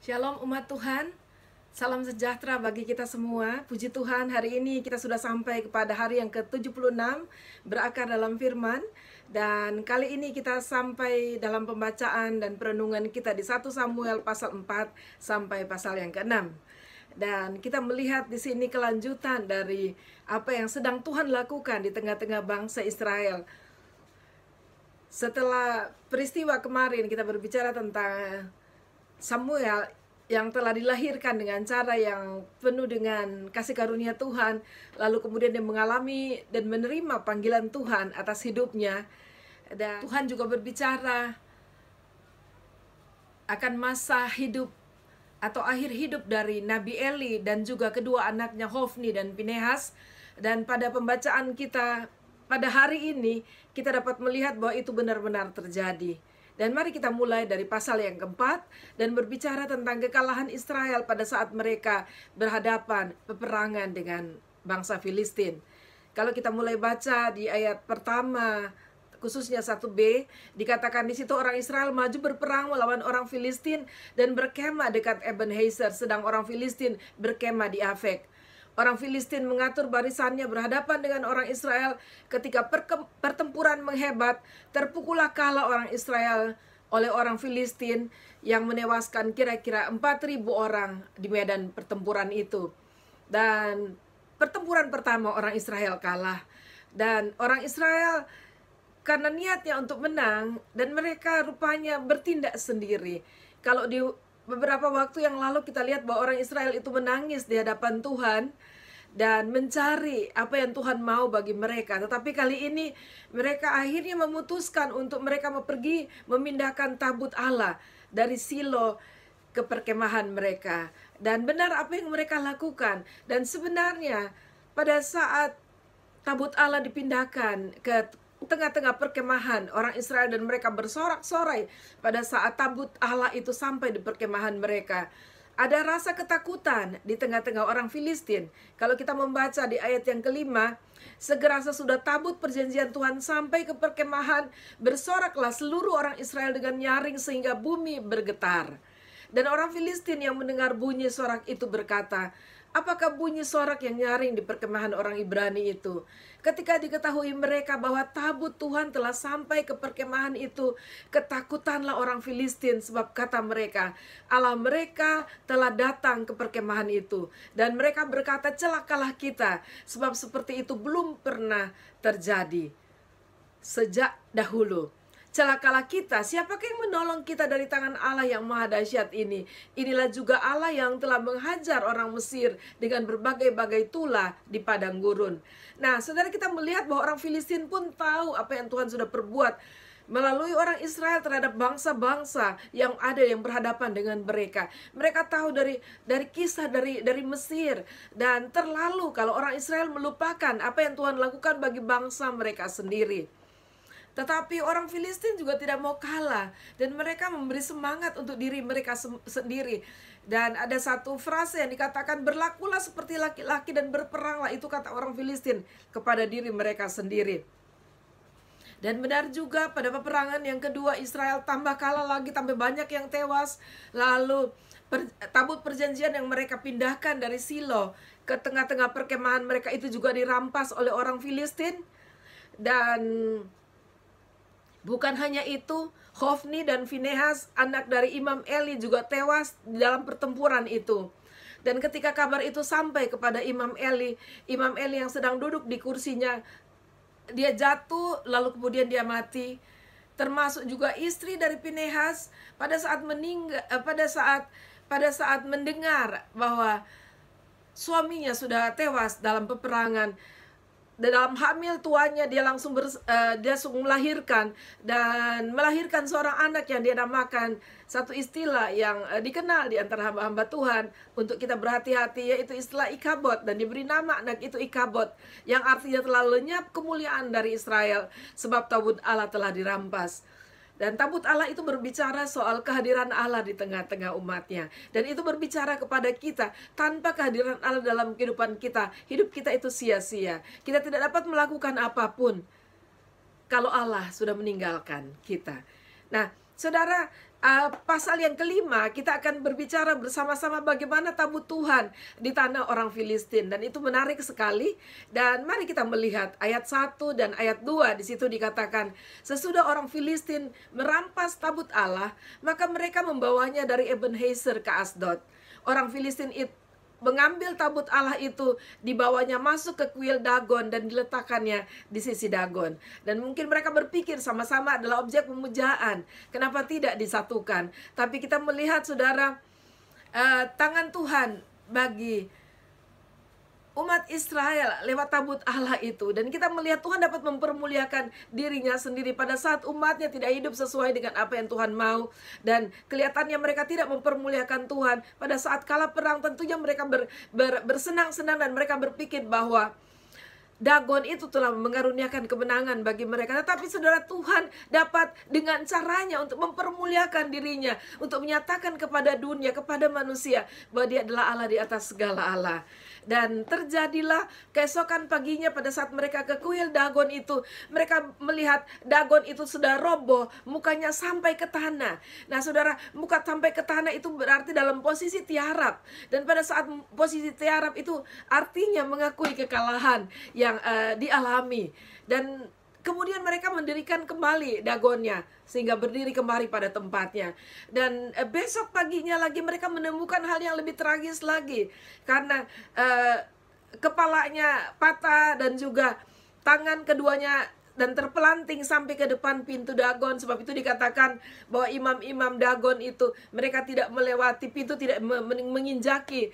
Shalom umat Tuhan, salam sejahtera bagi kita semua. Puji Tuhan, hari ini kita sudah sampai kepada hari yang ke-76 berakar dalam firman. Dan kali ini kita sampai dalam pembacaan dan perenungan kita di 1 Samuel pasal 4 sampai pasal yang ke-6. Dan kita melihat di sini kelanjutan dari apa yang sedang Tuhan lakukan di tengah-tengah bangsa Israel. Setelah peristiwa kemarin kita berbicara tentang Samuel yang telah dilahirkan dengan cara yang penuh dengan kasih karunia Tuhan, lalu kemudian dia mengalami dan menerima panggilan Tuhan atas hidupnya. Dan Tuhan juga berbicara akan masa hidup atau akhir hidup dari Nabi Eli dan juga kedua anaknya Hofni dan Pinehas. Dan pada pembacaan kita pada hari ini kita dapat melihat bahwa itu benar-benar terjadi. Dan mari kita mulai dari pasal yang keempat dan berbicara tentang kekalahan Israel pada saat mereka berhadapan peperangan dengan bangsa Filistin. Kalau kita mulai baca di ayat pertama, khususnya 1b, dikatakan di situ orang Israel maju berperang melawan orang Filistin dan berkemah dekat Ebenezer, sedang orang Filistin berkemah di Afek. Orang Filistin mengatur barisannya berhadapan dengan orang Israel. Ketika pertempuran menghebat, terpukullah kalah orang Israel oleh orang Filistin yang menewaskan kira-kira 4.000 orang di medan pertempuran itu. Dan pertempuran pertama orang Israel kalah. Dan orang Israel karena niatnya untuk menang, dan mereka rupanya bertindak sendiri. Kalau di beberapa waktu yang lalu kita lihat bahwa orang Israel itu menangis di hadapan Tuhan dan mencari apa yang Tuhan mau bagi mereka. Tetapi kali ini mereka akhirnya memutuskan untuk mereka pergi memindahkan tabut Allah dari Silo ke perkemahan mereka. Dan benar apa yang mereka lakukan. Dan sebenarnya pada saat tabut Allah dipindahkan ke tengah-tengah perkemahan orang Israel dan mereka bersorak-sorai pada saat tabut Allah itu sampai di perkemahan mereka, ada rasa ketakutan di tengah-tengah orang Filistin. Kalau kita membaca di ayat yang kelima, segera sesudah tabut perjanjian Tuhan sampai ke perkemahan, bersoraklah seluruh orang Israel dengan nyaring sehingga bumi bergetar. Dan orang Filistin yang mendengar bunyi sorak itu berkata, apakah bunyi sorak yang nyaring di perkemahan orang Ibrani itu? Ketika diketahui mereka bahwa tabut Tuhan telah sampai ke perkemahan itu, ketakutanlah orang Filistin, sebab kata mereka, Allah mereka telah datang ke perkemahan itu. Dan mereka berkata, celakalah kita, sebab seperti itu belum pernah terjadi sejak dahulu. Celakalah kita, siapakah yang menolong kita dari tangan Allah yang maha dahsyat ini? Inilah juga Allah yang telah menghajar orang Mesir dengan berbagai-bagai tulah di padang gurun. Nah, saudara, kita melihat bahwa orang Filistin pun tahu apa yang Tuhan sudah perbuat melalui orang Israel terhadap bangsa-bangsa yang ada yang berhadapan dengan mereka. Mereka tahu dari kisah dari Mesir, dan terlalu kalau orang Israel melupakan apa yang Tuhan lakukan bagi bangsa mereka sendiri. Tetapi orang Filistin juga tidak mau kalah, dan mereka memberi semangat untuk diri mereka sendiri. Dan ada satu frase yang dikatakan, berlakulah seperti laki-laki dan berperanglah, itu kata orang Filistin kepada diri mereka sendiri. Dan benar juga pada peperangan yang kedua Israel tambah kalah lagi, tambah banyak yang tewas. Lalu tabut perjanjian yang mereka pindahkan dari Silo ke tengah-tengah perkemahan mereka itu juga dirampas oleh orang Filistin. Dan bukan hanya itu, Hofni dan Finehas, anak dari Imam Eli, juga tewas di dalam pertempuran itu. Dan ketika kabar itu sampai kepada Imam Eli yang sedang duduk di kursinya, dia jatuh lalu kemudian dia mati. Termasuk juga istri dari Finehas pada saat mendengar bahwa suaminya sudah tewas dalam peperangan. Dan dalam hamil tuanya dia langsung melahirkan, dan melahirkan seorang anak yang dia namakan satu istilah yang dikenal di antara hamba-hamba Tuhan untuk kita berhati-hati, yaitu istilah Ikabod. Dan diberi nama anak itu Ikabod, yang artinya telah lenyap kemuliaan dari Israel sebab tabut Allah telah dirampas. Dan tabut Allah itu berbicara soal kehadiran Allah di tengah-tengah umatnya. Dan itu berbicara kepada kita, tanpa kehadiran Allah dalam kehidupan kita, hidup kita itu sia-sia. Kita tidak dapat melakukan apapun kalau Allah sudah meninggalkan kita. Nah, Saudara, pasal yang kelima kita akan berbicara bersama-sama bagaimana tabut Tuhan di tanah orang Filistin, dan itu menarik sekali. Dan mari kita melihat ayat 1 dan ayat 2. Di situ dikatakan, sesudah orang Filistin merampas tabut Allah, maka mereka membawanya dari Ebenezer ke Asdod. Orang Filistin itu mengambil tabut Allah itu, dibawanya masuk ke kuil Dagon dan diletakkannya di sisi Dagon. Dan mungkin mereka berpikir sama-sama adalah objek pemujaan, kenapa tidak disatukan? Tapi kita melihat, saudara, tangan Tuhan bagi umat Israel lewat tabut Allah itu. Dan kita melihat Tuhan dapat mempermuliakan dirinya sendiri pada saat umatnya tidak hidup sesuai dengan apa yang Tuhan mau. Dan kelihatannya mereka tidak mempermuliakan Tuhan. Pada saat kala perang tentunya mereka bersenang-senang dan mereka berpikir bahwa Dagon itu telah mengaruniakan kemenangan bagi mereka. Tetapi saudara, Tuhan dapat dengan caranya untuk mempermuliakan dirinya, untuk menyatakan kepada dunia, kepada manusia, bahwa Dia adalah Allah di atas segala Allah. Dan terjadilah keesokan paginya pada saat mereka ke kuil Dagon itu, mereka melihat Dagon itu sudah roboh, mukanya sampai ke tanah. Nah saudara, muka sampai ke tanah itu berarti dalam posisi tiarap. Dan pada saat posisi tiarap itu artinya mengakui kekalahan yang dialami. Dan kemudian mereka mendirikan kembali Dagonnya, sehingga berdiri kembali pada tempatnya. Dan besok paginya lagi mereka menemukan hal yang lebih tragis lagi. Karena kepalanya patah dan juga tangan keduanya dan terpelanting sampai ke depan pintu Dagon. Sebab itu dikatakan bahwa imam-imam Dagon itu, mereka tidak melewati pintu, tidak menginjaki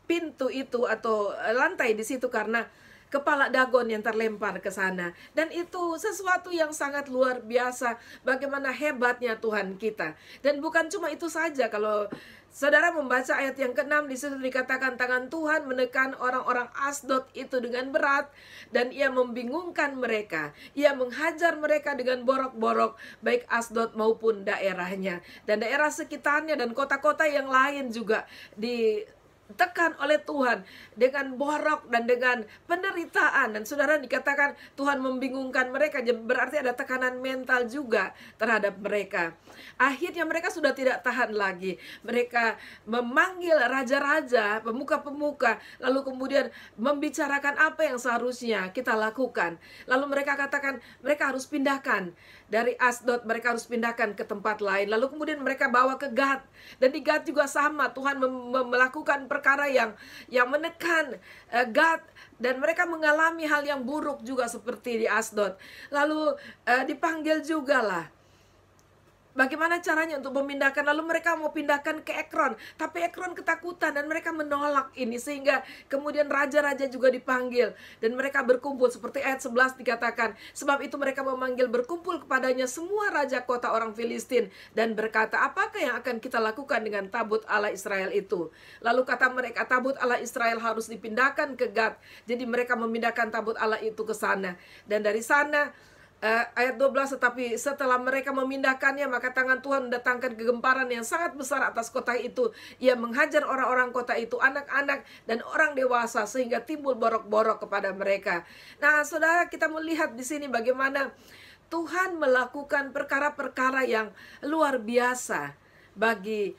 pintu itu atau lantai di situ karena kepala Dagon yang terlempar ke sana. Dan itu sesuatu yang sangat luar biasa, bagaimana hebatnya Tuhan kita. Dan bukan cuma itu saja, kalau saudara membaca ayat yang ke-6, di situ dikatakan tangan Tuhan menekan orang-orang Asdod itu dengan berat, dan Ia membingungkan mereka. Ia menghajar mereka dengan borok-borok, baik Asdod maupun daerahnya. Dan daerah sekitarnya dan kota-kota yang lain juga ditekan oleh Tuhan dengan borok dan dengan penderitaan. Dan saudara, dikatakan Tuhan membingungkan mereka, berarti ada tekanan mental juga terhadap mereka. Akhirnya mereka sudah tidak tahan lagi. Mereka memanggil raja-raja, pemuka-pemuka, lalu kemudian membicarakan apa yang seharusnya kita lakukan. Lalu mereka katakan mereka harus pindahkan dari Asdod, mereka harus pindahkan ke tempat lain. Lalu kemudian mereka bawa ke Gad, dan di Gad juga sama, Tuhan melakukan perkara yang menekan Gad, dan mereka mengalami hal yang buruk juga seperti di Asdod. Lalu dipanggil juga lah bagaimana caranya untuk memindahkan. Lalu mereka mau pindahkan ke Ekron, tapi Ekron ketakutan dan mereka menolak ini. Sehingga kemudian raja-raja juga dipanggil dan mereka berkumpul. Seperti ayat 11 dikatakan, sebab itu mereka memanggil berkumpul kepadanya semua raja kota orang Filistin dan berkata, apakah yang akan kita lakukan dengan tabut Allah Israel itu? Lalu kata mereka, tabut Allah Israel harus dipindahkan ke Gad. Jadi mereka memindahkan tabut Allah itu ke sana. Dan dari sana ayat 12, tetapi setelah mereka memindahkannya, maka tangan Tuhan mendatangkan kegemparan yang sangat besar atas kota itu. Ia menghajar orang-orang kota itu, anak-anak dan orang dewasa, sehingga timbul borok-borok kepada mereka. Nah, saudara, kita melihat di sini bagaimana Tuhan melakukan perkara-perkara yang luar biasa bagi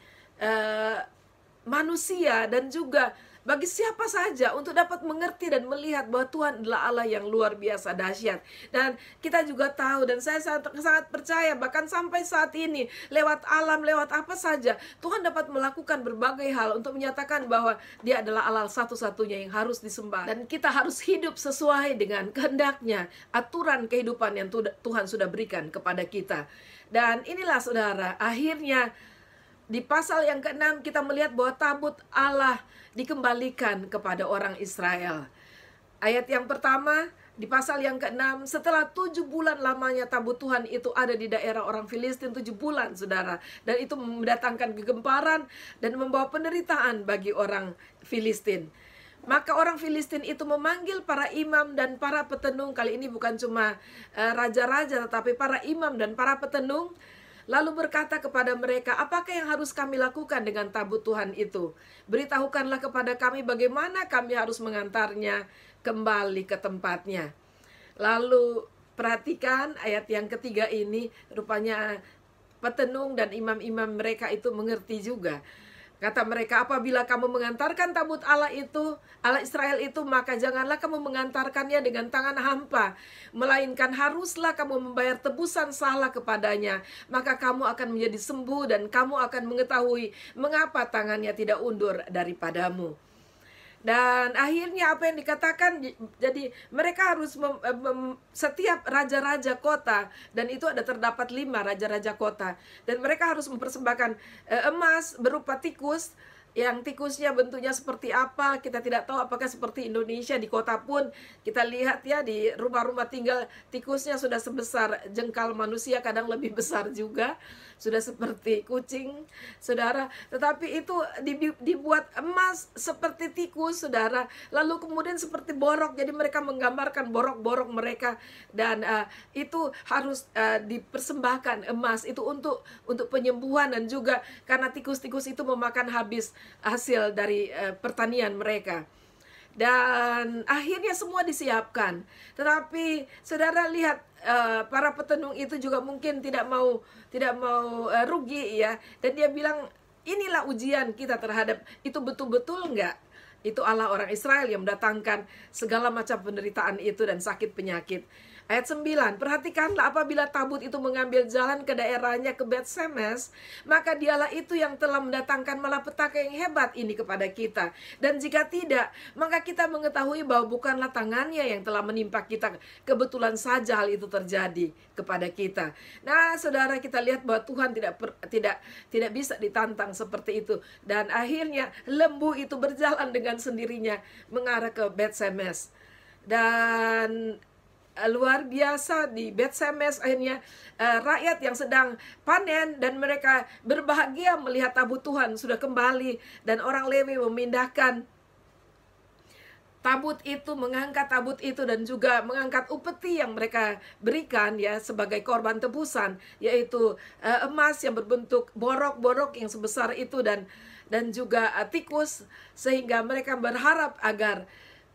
manusia dan juga bagi siapa saja untuk dapat mengerti dan melihat bahwa Tuhan adalah Allah yang luar biasa dahsyat. Dan kita juga tahu, dan saya sangat percaya, bahkan sampai saat ini lewat alam, lewat apa saja, Tuhan dapat melakukan berbagai hal untuk menyatakan bahwa Dia adalah Allah satu-satunya yang harus disembah. Dan kita harus hidup sesuai dengan kehendaknya, aturan kehidupan yang Tuhan sudah berikan kepada kita. Dan inilah saudara, akhirnya di pasal yang ke-6 kita melihat bahwa tabut Allah dikembalikan kepada orang Israel. Ayat yang pertama di pasal yang ke-6, setelah 7 bulan lamanya tabut Tuhan itu ada di daerah orang Filistin, 7 bulan saudara. Dan itu mendatangkan kegemparan dan membawa penderitaan bagi orang Filistin. Maka orang Filistin itu memanggil para imam dan para petenung. Kali ini bukan cuma raja-raja, tetapi para imam dan para petenung. Lalu berkata kepada mereka, apakah yang harus kami lakukan dengan tabut Tuhan itu? Beritahukanlah kepada kami bagaimana kami harus mengantarnya kembali ke tempatnya. Lalu perhatikan ayat yang ketiga ini, rupanya petenung dan imam-imam mereka itu mengerti juga. Kata mereka, apabila kamu mengantarkan tabut Allah itu, Allah Israel itu, maka janganlah kamu mengantarkannya dengan tangan hampa, melainkan haruslah kamu membayar tebusan salah kepadanya. Maka kamu akan menjadi sembuh dan kamu akan mengetahui mengapa tangannya tidak undur daripadamu. Dan akhirnya apa yang dikatakan, jadi mereka harus setiap raja-raja kota, dan itu ada terdapat 5 raja-raja kota, dan mereka harus mempersembahkan emas berupa tikus, yang tikusnya bentuknya seperti apa kita tidak tahu, apakah seperti Indonesia. Di kota pun kita lihat ya, di rumah-rumah tinggal tikusnya sudah sebesar jengkal manusia, kadang lebih besar juga, sudah seperti kucing, saudara. Tetapi itu dibuat emas seperti tikus, saudara. Lalu kemudian seperti borok, jadi mereka menggambarkan borok-borok mereka, dan itu harus dipersembahkan emas itu untuk penyembuhan, dan juga karena tikus-tikus itu memakan habis hasil dari pertanian mereka. Dan akhirnya semua disiapkan. Tetapi saudara lihat, para petenung itu juga mungkin tidak mau rugi ya. Dan dia bilang, inilah ujian kita terhadap itu, betul-betul enggak itu Allah orang Israel yang mendatangkan segala macam penderitaan itu dan sakit penyakit. Ayat 9, perhatikanlah, apabila tabut itu mengambil jalan ke daerahnya ke Bet-Semes, maka dialah itu yang telah mendatangkan malapetaka yang hebat ini kepada kita. Dan jika tidak, maka kita mengetahui bahwa bukanlah tangannya yang telah menimpa kita. Kebetulan saja hal itu terjadi kepada kita. Nah, saudara, kita lihat bahwa Tuhan tidak bisa ditantang seperti itu. Dan akhirnya lembu itu berjalan dengan sendirinya mengarah ke Bet-Semes. Dan luar biasa di Bet-Semes akhirnya rakyat yang sedang panen, dan mereka berbahagia melihat tabut Tuhan sudah kembali, dan orang Lewi memindahkan tabut itu, mengangkat tabut itu, dan juga mengangkat upeti yang mereka berikan ya sebagai korban tebusan, yaitu emas yang berbentuk borok-borok yang sebesar itu, dan juga tikus, sehingga mereka berharap agar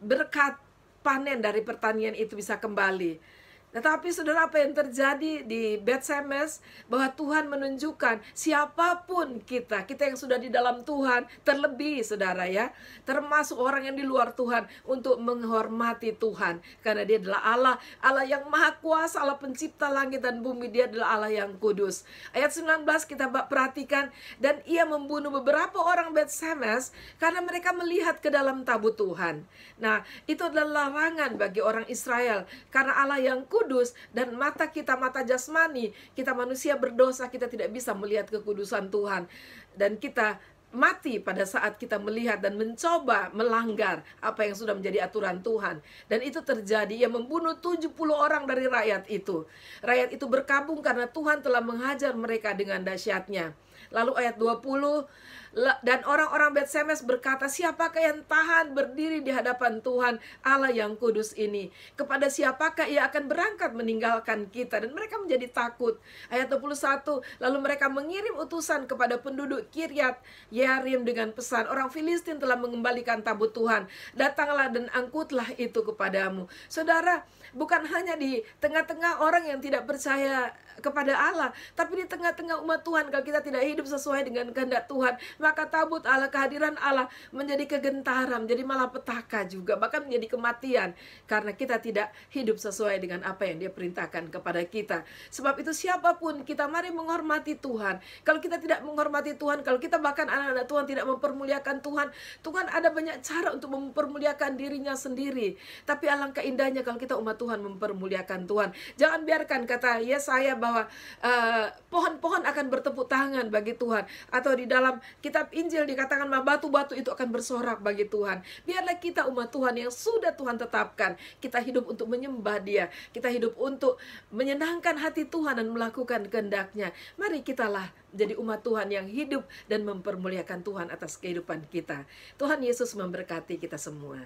berkat panen dari pertanian itu bisa kembali. Tetapi saudara, apa yang terjadi di Bet-Semes, bahwa Tuhan menunjukkan siapapun kita yang sudah di dalam Tuhan, terlebih saudara ya, termasuk orang yang di luar Tuhan, untuk menghormati Tuhan. Karena dia adalah Allah yang maha kuasa, Allah pencipta langit dan bumi. Dia adalah Allah yang kudus. Ayat 19 kita perhatikan, dan ia membunuh beberapa orang Bet-Semes karena mereka melihat ke dalam tabut Tuhan. Nah, itu adalah larangan bagi orang Israel, karena Allah yang kudus, dan mata kita, mata jasmani, kita manusia berdosa, kita tidak bisa melihat kekudusan Tuhan, dan kita mati pada saat kita melihat dan mencoba melanggar apa yang sudah menjadi aturan Tuhan. Dan itu terjadi, ia membunuh 70 orang dari rakyat itu. Rakyat itu berkabung karena Tuhan telah menghajar mereka dengan dahsyatnya. Lalu ayat 20, dan orang-orang Bet-Semes berkata, siapakah yang tahan berdiri di hadapan Tuhan Allah yang kudus ini? Kepada siapakah ia akan berangkat meninggalkan kita? Dan mereka menjadi takut. Ayat 21, lalu mereka mengirim utusan kepada penduduk Kiryat Yearim dengan pesan, orang Filistin telah mengembalikan tabut Tuhan, datanglah dan angkutlah itu kepadamu. Saudara, bukan hanya di tengah-tengah orang yang tidak percaya kepada Allah, tapi di tengah-tengah umat Tuhan, kalau kita tidak hidup sesuai dengan kehendak Tuhan, maka tabut Allah, kehadiran Allah menjadi kegentaran, menjadi malapetaka juga, bahkan menjadi kematian, karena kita tidak hidup sesuai dengan apa yang Dia perintahkan kepada kita. Sebab itu siapapun kita, mari menghormati Tuhan. Kalau kita tidak menghormati Tuhan, kalau kita bahkan anak-anak Tuhan tidak mempermuliakan Tuhan, Tuhan ada banyak cara untuk mempermuliakan dirinya sendiri. Tapi alangkah indahnya kalau kita umat Tuhan mempermuliakan Tuhan. Jangan biarkan, kata Yesaya, bahwa pohon-pohon akan bertepuk tangan bagi Tuhan, atau di dalam kitab Injil dikatakan bahwa batu-batu itu akan bersorak bagi Tuhan. Biarlah kita umat Tuhan yang sudah Tuhan tetapkan, kita hidup untuk menyembah Dia, kita hidup untuk menyenangkan hati Tuhan dan melakukan kehendak-Nya. Mari kitalah menjadi umat Tuhan yang hidup dan mempermuliakan Tuhan atas kehidupan kita. Tuhan Yesus memberkati kita semua.